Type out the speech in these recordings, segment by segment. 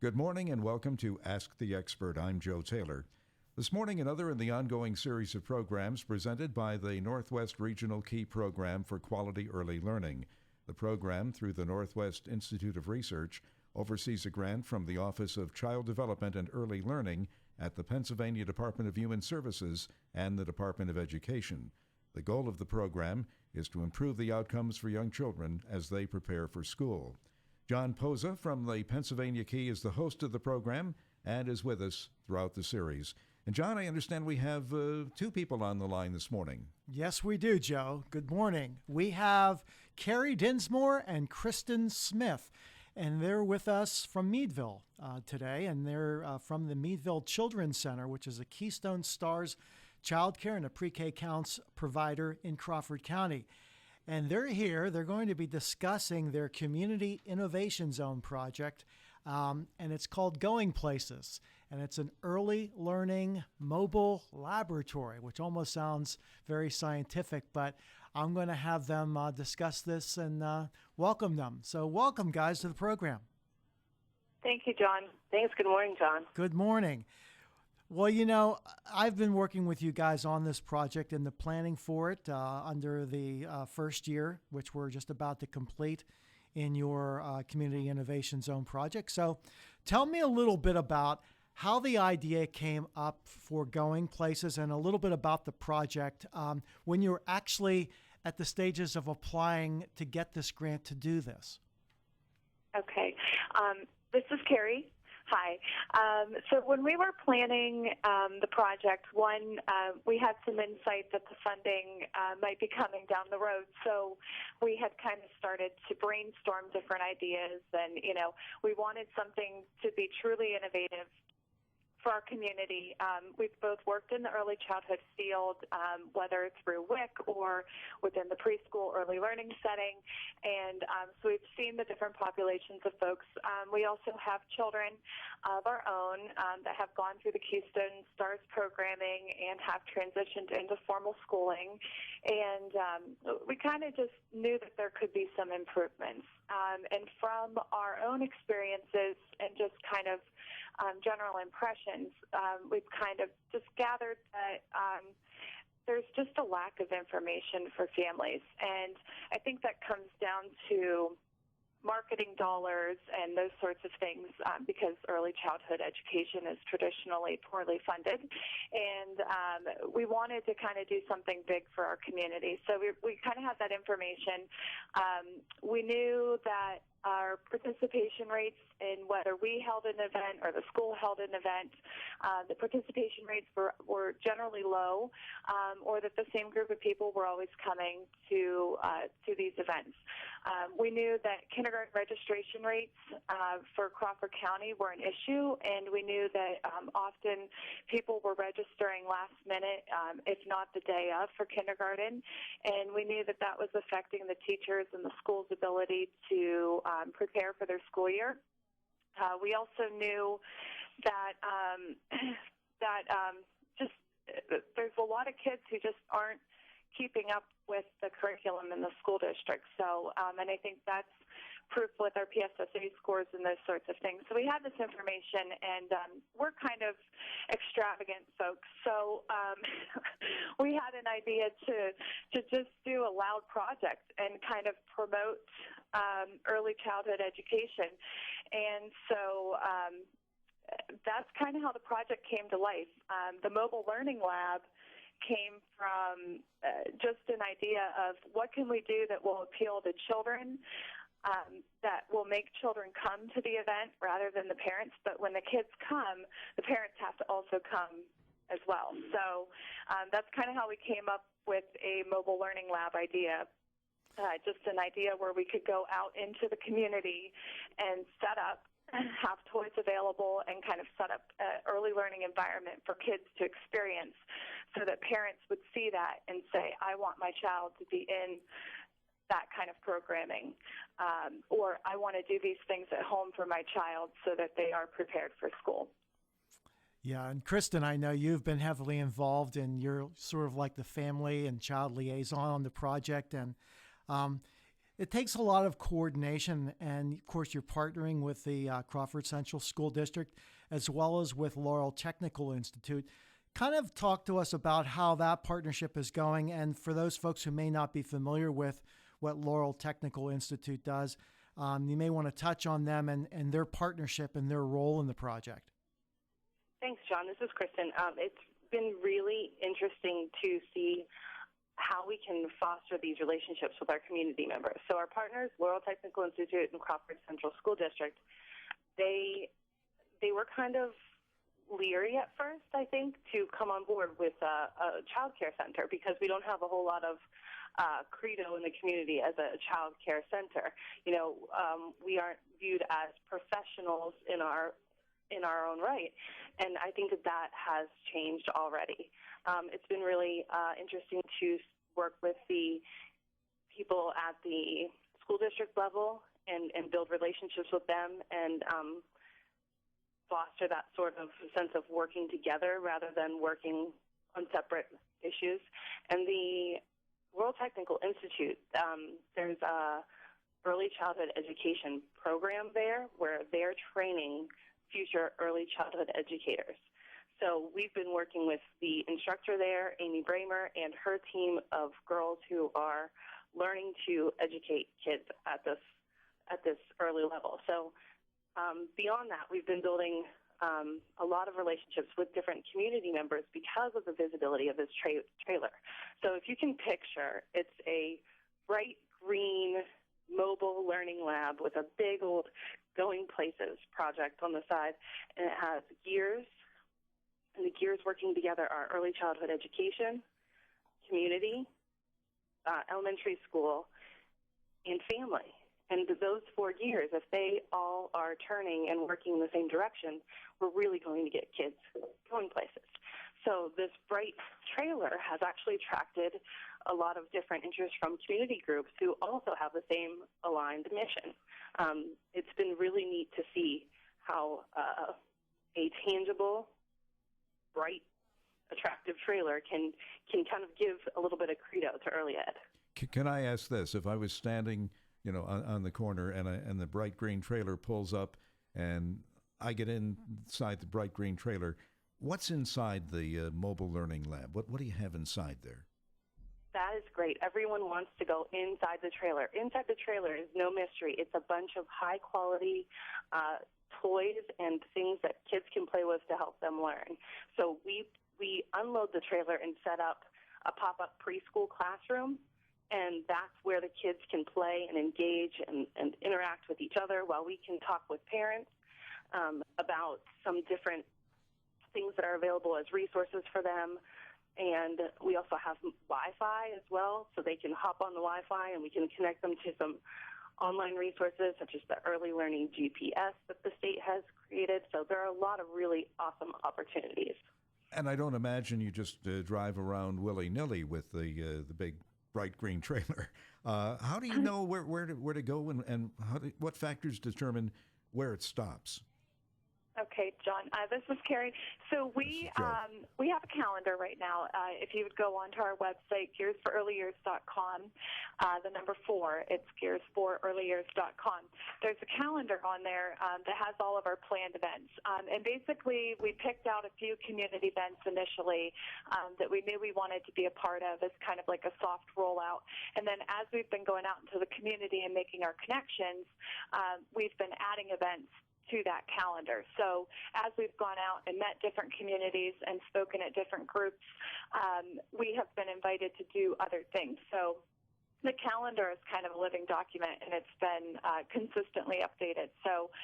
Good morning and welcome to Ask the Expert. I'm Joe Taylor. This morning, another in the ongoing series of programs presented by the Northwest Regional Key Program for Quality Early Learning. The program, through the Northwest Institute of Research, oversees a grant from the Office of Child Development and Early Learning at the Pennsylvania Department of Human Services and the Department of Education. The goal of the program is to improve the outcomes for young children as they prepare for school. John Poza from the Pennsylvania Key is the host of the program and is with us throughout the series. And John, I understand we have two people on the line this morning. Yes, we do, Joe. Good morning. We have Carrie Dinsmore and Christin Smith, and they're with us from Meadville today, and they're from the Meadville Children's Center, which is a Keystone Stars childcare and a pre-K counts provider in Crawford County. And they're here. They're going to be discussing their Community Innovation Zone project, and it's called Going Places. And it's an early learning mobile laboratory, which almost sounds very scientific, but I'm going to have them discuss this and welcome them. So welcome, guys, to the program. Thank you, John. Thanks. Good morning, John. Good morning. Well, you know, I've been working with you guys on this project and the planning for it under the first year, which we're just about to complete in your Community Innovation Zone project. So tell me a little bit about how the idea came up for Going Places and a little bit about the project when you were actually at the stages of applying to get this grant to do this. Okay. This is Carrie. Hi. So when we were planning the project, we had some insight that the funding might be coming down the road. So we had kind of started to brainstorm different ideas, and, we wanted something to be truly innovative for our community. We've both worked in the early childhood field, whether through WIC or within the preschool early learning setting, and so we've seen the different populations of folks. We also have children of our own that have gone through the Keystone Stars programming and have transitioned into formal schooling, and we kind of just knew that there could be some improvements. And from our own experiences and just kind of general impressions, we've kind of just gathered that there's just a lack of information for families. And I think that comes down to marketing dollars and those sorts of things because early childhood education is traditionally poorly funded. And we wanted to kind of do something big for our community. So we kind of had that information. We knew that our participation rates in whether we held an event or the school held an event, the participation rates were generally low, or that the same group of people were always coming to these events. We knew that kindergarten registration rates for Crawford County were an issue, and we knew that often people were registering last minute, if not the day of, for kindergarten, and we knew that that was affecting the teachers and the school's ability to prepare for their school year. We also knew that there's a lot of kids who just aren't keeping up with the curriculum in the school district. So, and I think that's proof with our PSSA scores and those sorts of things. So we had this information, and we're kind of extravagant folks. So we had an idea to just do a loud project and kind of promote early childhood education. And so that's kind of how the project came to life. The Mobile Learning Lab came from just an idea of what can we do that will appeal to children, that will make children come to the event rather than the parents. But when the kids come, the parents have to also come as well. So that's kind of how we came up with a Mobile Learning Lab idea. Just an idea where we could go out into the community and set up, have toys available, and kind of set up an early learning environment for kids to experience so that parents would see that and say, I want my child to be in that kind of programming, or I want to do these things at home for my child so that they are prepared for school. Yeah, and Christin, I know you've been heavily involved, and you're sort of like the family and child liaison on the project, and It takes a lot of coordination, and of course, you're partnering with the Crawford Central School District as well as with Laurel Technical Institute. Kind of talk to us about how that partnership is going, and for those folks who may not be familiar with what Laurel Technical Institute does, you may want to touch on them and their partnership and their role in the project. Thanks, John. This is Christin. It's been really interesting to see how we can foster these relationships with our community members. So our partners, Laurel Technical Institute and Crawford Central School District, they were kind of leery at first, I think, to come on board with a child care center because we don't have a whole lot of credo in the community as a child care center. You know, we aren't viewed as professionals in our own right, and I think that has changed already. It's been really interesting to work with the people at the school district level and build relationships with them and foster that sort of sense of working together rather than working on separate issues. And the Laurel Technical Institute, there's a early childhood education program there where they're training future early childhood educators. So we've been working with the instructor there, Amy Bramer, and her team of girls who are learning to educate kids at this early level. So beyond that, we've been building a lot of relationships with different community members because of the visibility of this trailer. So if you can picture, it's a bright green mobile learning lab with a big old Going Places project on the side, and it has gears. And the gears working together are early childhood education, community, elementary school, and family. And those 4 gears, if they all are turning and working in the same direction, we're really going to get kids going places. So this bright trailer has actually attracted a lot of different interest from community groups who also have the same aligned mission. It's been really neat to see how a tangible, bright, attractive trailer can kind of give a little bit of credo to early ed. Can I ask this? If I was standing, on the corner and the bright green trailer pulls up and I get inside the bright green trailer, what's inside the mobile learning lab? What do you have inside there? That is great. Everyone wants to go inside the trailer. Inside the trailer is no mystery. It's a bunch of high-quality toys and things that kids can play with to help them learn. So we unload the trailer and set up a pop-up preschool classroom, and that's where the kids can play and engage and interact with each other while we can talk with parents about some different things that are available as resources for them. And we also have Wi-Fi as well, so they can hop on the Wi-Fi and we can connect them to some online resources such as the Early Learning GPS that the state has created. So there are a lot of really awesome opportunities. And I don't imagine you just drive around willy-nilly with the big bright green trailer. How do you know where to go and what factors determine where it stops? Okay, John, this is Carrie. So we have a calendar right now. If you would go onto our website, gearsforearlyyears.com, the number 4, it's gearsforearlyyears.com. There's a calendar on there that has all of our planned events. And basically, we picked out a few community events initially that we knew we wanted to be a part of as kind of like a soft rollout. And then as we've been going out into the community and making our connections, we've been adding events to that calendar. So as we've gone out and met different communities and spoken at different groups, we have been invited to do other things. So the calendar is kind of a living document, and it's been consistently updated. So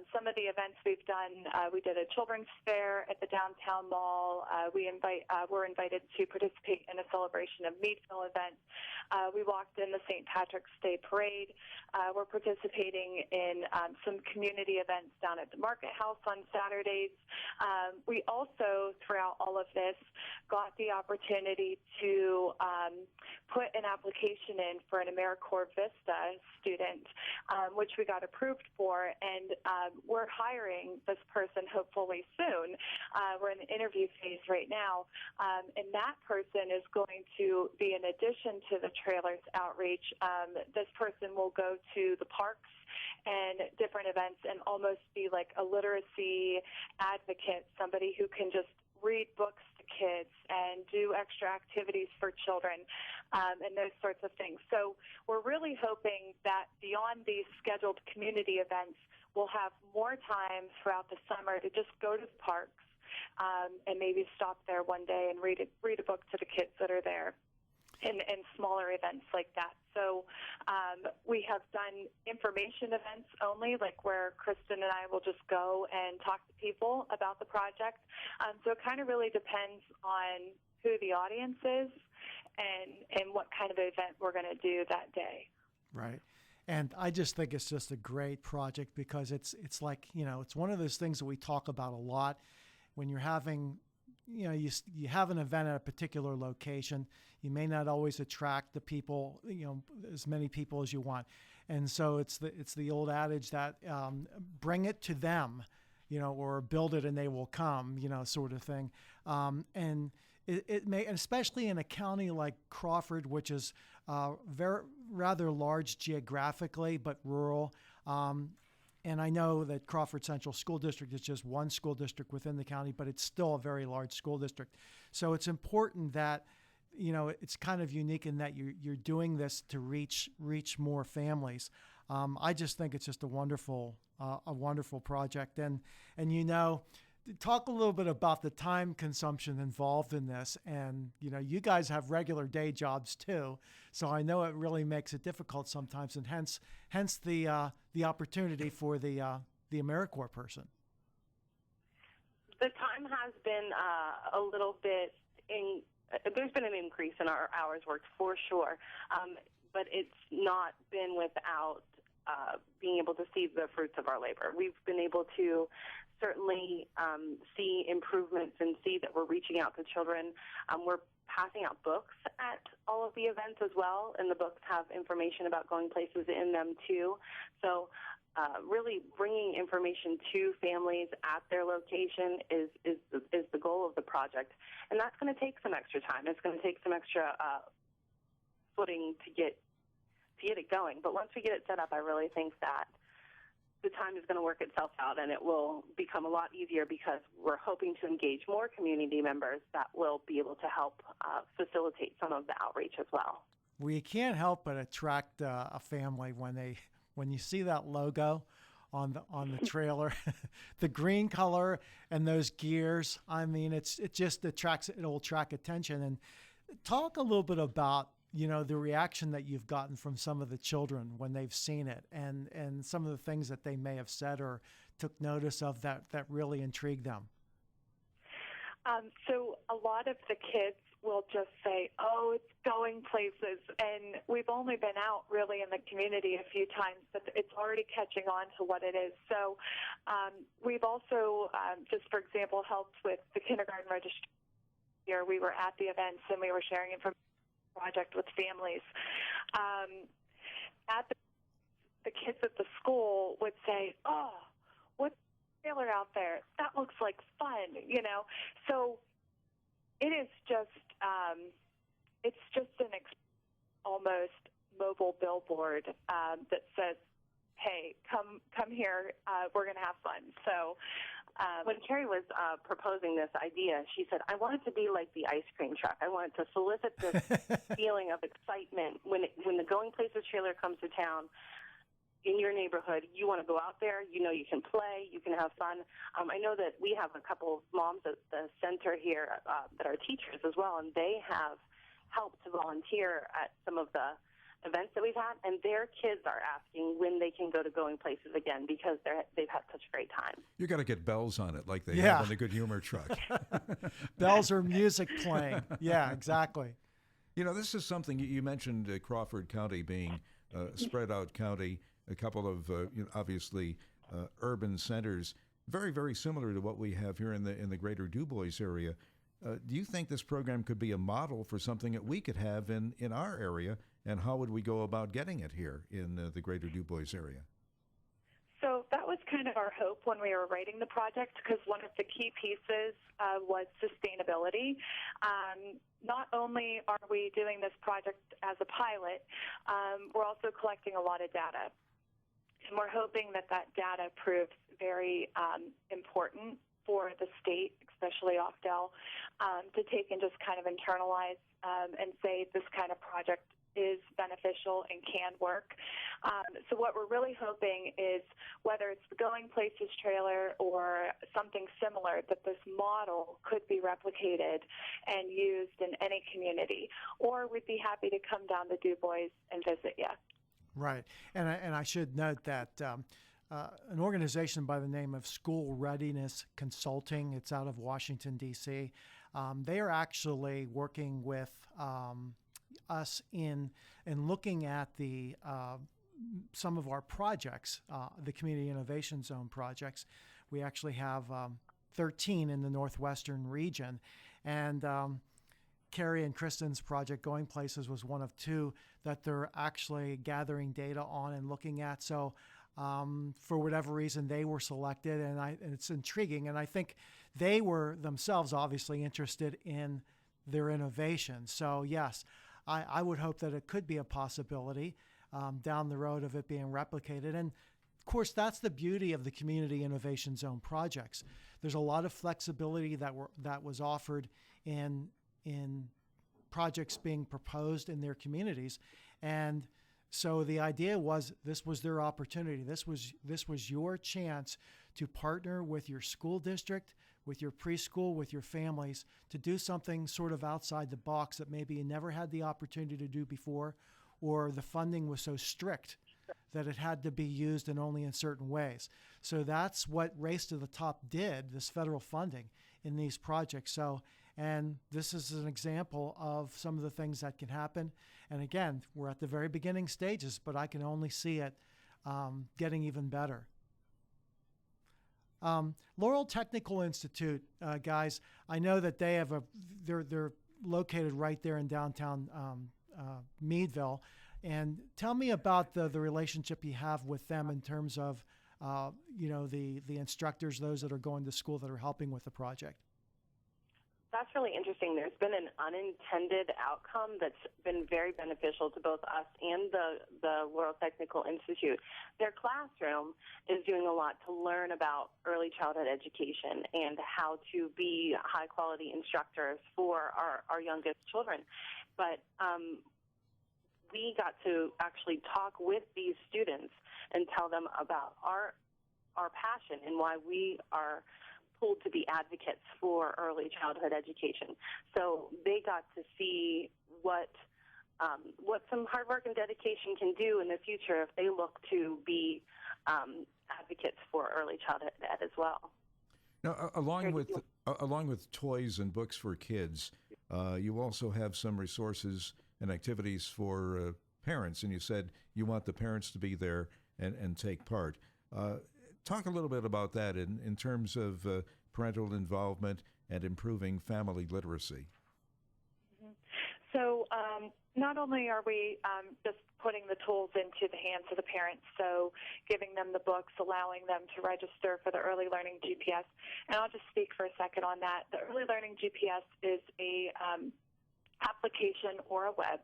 some of the events we've done, we did a children's fair at the downtown mall. We're invited to participate in a celebration of Meadville event. We walked in the St. Patrick's Day Parade. We're participating in some community events down at the Market House on Saturdays. We also, throughout all of this, got the opportunity to put an application in for an AmeriCorps Vista student, which we got approved for, and we're hiring this person hopefully soon. We're in the interview phase right now, and that person is going to be in addition to the trailers outreach. This person will go to the parks and different events and almost be like a literacy advocate, somebody who can just read books to kids and do extra activities for children and those sorts of things. So we're really hoping that beyond these scheduled community events, we'll have more time throughout the summer to just go to the parks and maybe stop there one day and read a book to the kids that are there. In smaller events like that. So we have done information events only, like where Christin and I will just go and talk to people about the project. So it kind of really depends on who the audience is and what kind of event we're going to do that day. Right. And I just think it's just a great project because it's like, it's one of those things that we talk about a lot when you're having, you have an event at a particular location. You may not always attract the people, as many people as you want. And so it's the old adage that bring it to them, or build it and they will come, sort of thing. And it may, especially in a county like Crawford, which is rather large geographically, but rural. And I know that Crawford Central School District is just one school district within the county, but it's still a very large school district. So it's important that, it's kind of unique in that you're doing this to reach more families. I just think it's just a wonderful project. And talk a little bit about the time consumption involved in this. And, you guys have regular day jobs too. So I know it really makes it difficult sometimes, and hence the opportunity for the AmeriCorps person. The time has been a little bit there's been an increase in our hours worked for sure, but it's not been without being able to see the fruits of our labor. We've been able to certainly see improvements and see that we're reaching out to children. We're passing out books at all of the events as well, and the books have information about going places in them too. So really bringing information to families at their location is the goal of the project, and that's going to take some extra time. It's going to take some extra footing to get it going. But once we get it set up, I really think that the time is going to work itself out, and it will become a lot easier because we're hoping to engage more community members that will be able to help facilitate some of the outreach as well. Well, you can't help but attract a family when you see that logo on the trailer, the green color and those gears. I mean, it just it'll attract attention. And talk a little bit about the reaction that you've gotten from some of the children when they've seen it, and some of the things that they may have said or took notice of that really intrigued them. So a lot of the kids will just say, oh, it's going places. And we've only been out really in the community a few times, but it's already catching on to what it is. So we've also, just for example, helped with the kindergarten registration here. We were at the events and we were sharing information project with families. At the kids at the school would say, oh, what's the trailer out there? That looks like fun, So it is just, it's just an almost mobile billboard that says, hey, come here, we're going to have fun. So when Carrie was proposing this idea, she said, I want it to be like the ice cream truck. I want it to solicit this feeling of excitement. When the Going Places trailer comes to town in your neighborhood, you want to go out there, you can play, you can have fun. I know that we have a couple of moms at the center here that are teachers as well, and they have helped to volunteer at some of the events that we've had, and their kids are asking when they can go to Going Places again because they've had such a great time. You got to get bells on it like they have on the Good Humor truck. Bells or music playing. Yeah, exactly. This is something you mentioned, Crawford County being a spread out county, a couple of obviously urban centers, very, very similar to what we have here in the greater Du Bois area. Do you think this program could be a model for something that we could have in our area and how would we go about getting it here in the greater Du Bois area? So that was kind of our hope when we were writing the project, because one of the key pieces was sustainability. Not only are we doing this project as a pilot, we're also collecting a lot of data. And we're hoping that that data proves very important for the state, especially Oakdale, to take and just kind of internalize and say this kind of project is beneficial and can work. So what we're really hoping is, whether it's the Going Places trailer or something similar, that this model could be replicated and used in any community. Or we'd be happy to come down to Du Bois and visit you. Right. And I should note that an organization by the name of School Readiness Consulting, it's out of Washington, D.C., they are actually working with us in looking at the some of our projects, the Community Innovation Zone projects. We actually have 13 in the Northwestern region, and Carrie and Christin's project, Going Places, was one of two that they're actually gathering data on and looking at. So for whatever reason, they were selected, and it's intriguing. And I think they were themselves obviously interested in their innovation. So yes, I would hope that it could be a possibility down the road of it being replicated. And of course, that's the beauty of the Community Innovation Zone projects. There's a lot of flexibility that was offered in projects being proposed in their communities. And so the idea was, this was their opportunity. This was your chance to partner with your school district, with your preschool, with your families, to do something sort of outside the box that maybe you never had the opportunity to do before, or the funding was so strict that it had to be used and only in certain ways. So that's what Race to the Top did, this federal funding in these projects. So, and this is an example of some of the things that can happen. And again, we're at the very beginning stages, but I can only see it getting even better. Laurel Technical Institute, guys, I know that they have they're located right there in downtown Meadville. And tell me about the relationship you have with them in terms of, the instructors, those that are going to school that are helping with the project. That's really interesting. There's been an unintended outcome that's been very beneficial to both us and the Laurel Technical Institute. Their classroom is doing a lot to learn about early childhood education and how to be high-quality instructors for our youngest children. But we got to actually talk with these students and tell them about our passion and why we are pulled to be advocates for early childhood education. So they got to see what some hard work and dedication can do in the future if they look to be advocates for early childhood ed as well. Now, along with toys and books for kids, you also have some resources and activities for parents, and you said you want the parents to be there and take part. Talk a little bit about that in terms of parental involvement and improving family literacy. Mm-hmm. So not only are we just putting the tools into the hands of the parents, so giving them the books, allowing them to register for the Early Learning GPS, and I'll just speak for a second on that. The Early Learning GPS is a application or a web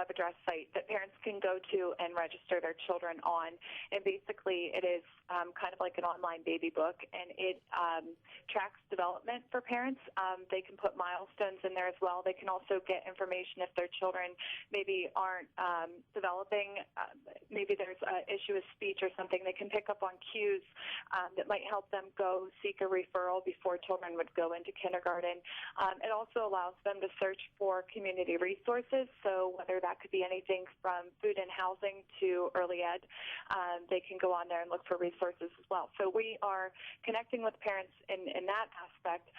address site that parents can go to and register their children on. And basically it is kind of like an online baby book, and it tracks development for parents. They can put milestones in there as well. They can also get information if their children maybe aren't developing. Maybe there's an issue with speech or something. They can pick up on cues that might help them go seek a referral before children would go into kindergarten. It also allows them to search for community resources. So whether that could be anything from food and housing to early ed, they can go on there and look for resources as well. So we are connecting with parents in that aspect,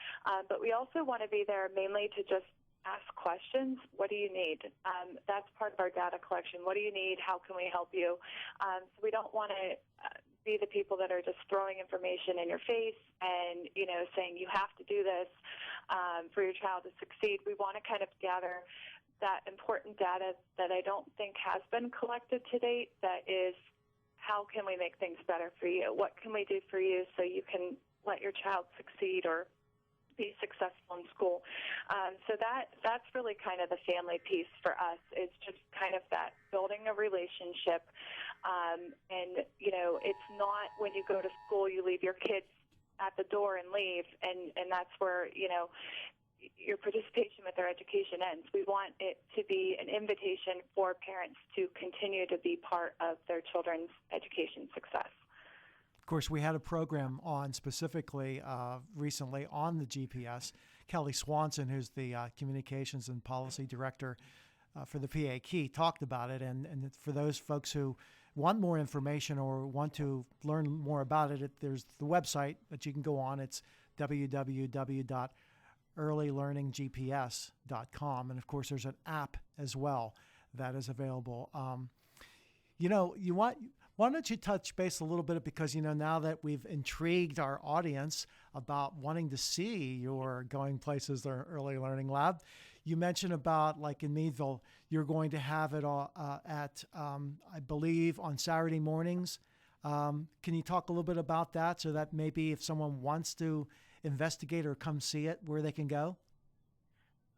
but we also want to be there mainly to just ask questions. What do you need? That's part of our data collection. What do you need? How can we help you? So we don't want to be the people that are just throwing information in your face and, saying you have to do this for your child to succeed. We want to kind of gather that important data that I don't think has been collected to date. That is, how can we make things better for you? What can we do for you so you can let your child succeed or be successful in school? So that's really kind of the family piece for us. It's just kind of that building a relationship. And, you know, it's not when you go to school, you leave your kids at the door and leave, and that's where, you know, your participation with their education ends. We want it to be an invitation for parents to continue to be part of their children's education success. Of course, we had a program on specifically recently on the GPS. Kelly Swanson, who's the Communications and Policy Director for the PA Key, talked about it. And for those folks who want more information or want to learn more about it, there's the website that you can go on. It's www.earlylearninggps.com. And of course, there's an app as well that is available. Why don't you touch base a little bit, because, you know, now that we've intrigued our audience about wanting to see your Going Places Early Learning Lab, you mentioned about, like in Meadville, you're going to have it at, I believe, on Saturday mornings. Can you talk a little bit about that, so that maybe if someone wants to investigate or come see it, where they can go?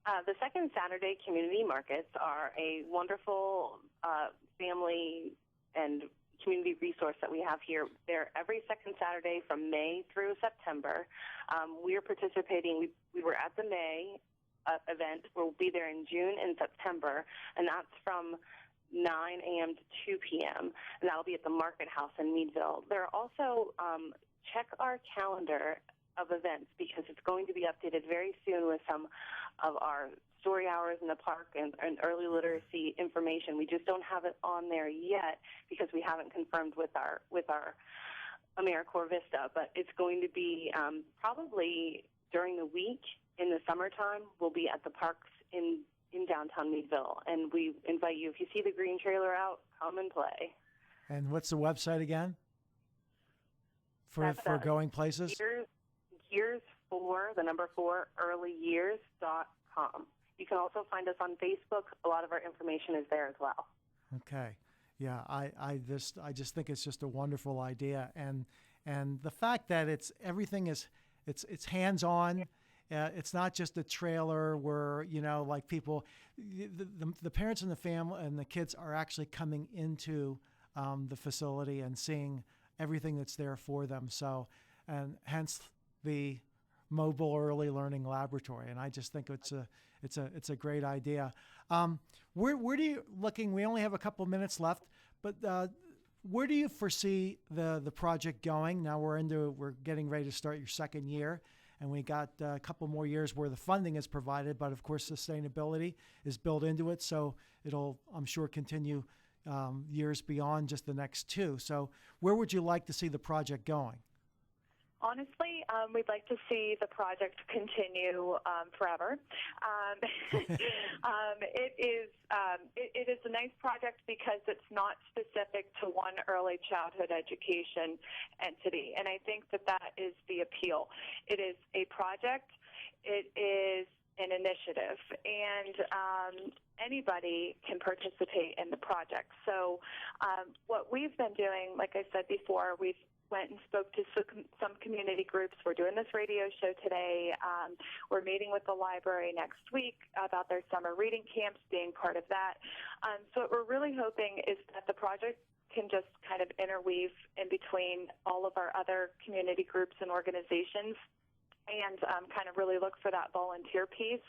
The second Saturday community markets are a wonderful family and community resource that we have here. They're every second Saturday from May through September. We are participating. We were at the May event. We'll be there in June and September, and that's from 9 a.m. to 2 p.m., and that'll be at the Market House in Meadville. There are also, check our calendar of events, because it's going to be updated very soon with some of our story hours in the park and early literacy information. We just don't have it on there yet because we haven't confirmed with our AmeriCorps Vista, but it's going to be probably during the week in the summertime. We'll be at the parks in downtown Meadville, and we invite you, if you see the green trailer out, come and play. And what's the website again for Going Places? Years for the number 4 earlyyears.com. You can also find us on Facebook. A lot of our information is there as well. Okay. Yeah, I just think it's just a wonderful idea, and the fact that it's hands-on. It's not just a trailer where, you know, like people, the parents and the family and the kids are actually coming into the facility and seeing everything that's there for them. So, and hence the mobile early learning laboratory. And I just think it's a great idea. Where do you looking? We only have a couple of minutes left, but where do you foresee the project going? Now we're getting ready to start your second year, and we got a couple more years where the funding is provided, but of course sustainability is built into it. So it'll, I'm sure, continue years beyond just the next 2. So where would you like to see the project going? Honestly, we'd like to see the project continue forever. It is a nice project because it's not specific to one early childhood education entity, and I think that is the appeal. It is a project. It is an initiative, and anybody can participate in the project. So what we've been doing, like I said before, we've went and spoke to some community groups. We're doing this radio show today. We're meeting with the library next week about their summer reading camps, being part of that. So what we're really hoping is that the project can just kind of interweave in between all of our other community groups and organizations, and kind of really look for that volunteer piece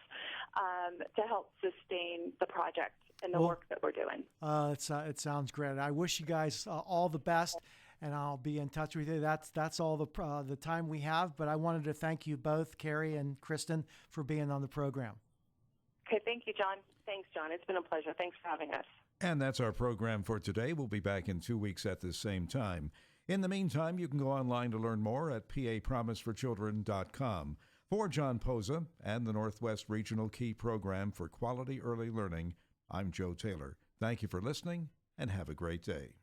to help sustain the project and the work that we're doing. It sounds great. I wish you guys all the best, and I'll be in touch with you. That's all the time we have, but I wanted to thank you both, Carrie and Christin, for being on the program. Okay, thank you, John. Thanks, John. It's been a pleasure. Thanks for having us. And that's our program for today. We'll be back in 2 weeks at the same time. In the meantime, you can go online to learn more at papromiseforchildren.com. For John Posa and the Northwest Regional Key Program for Quality Early Learning, I'm Joe Taylor. Thank you for listening, and have a great day.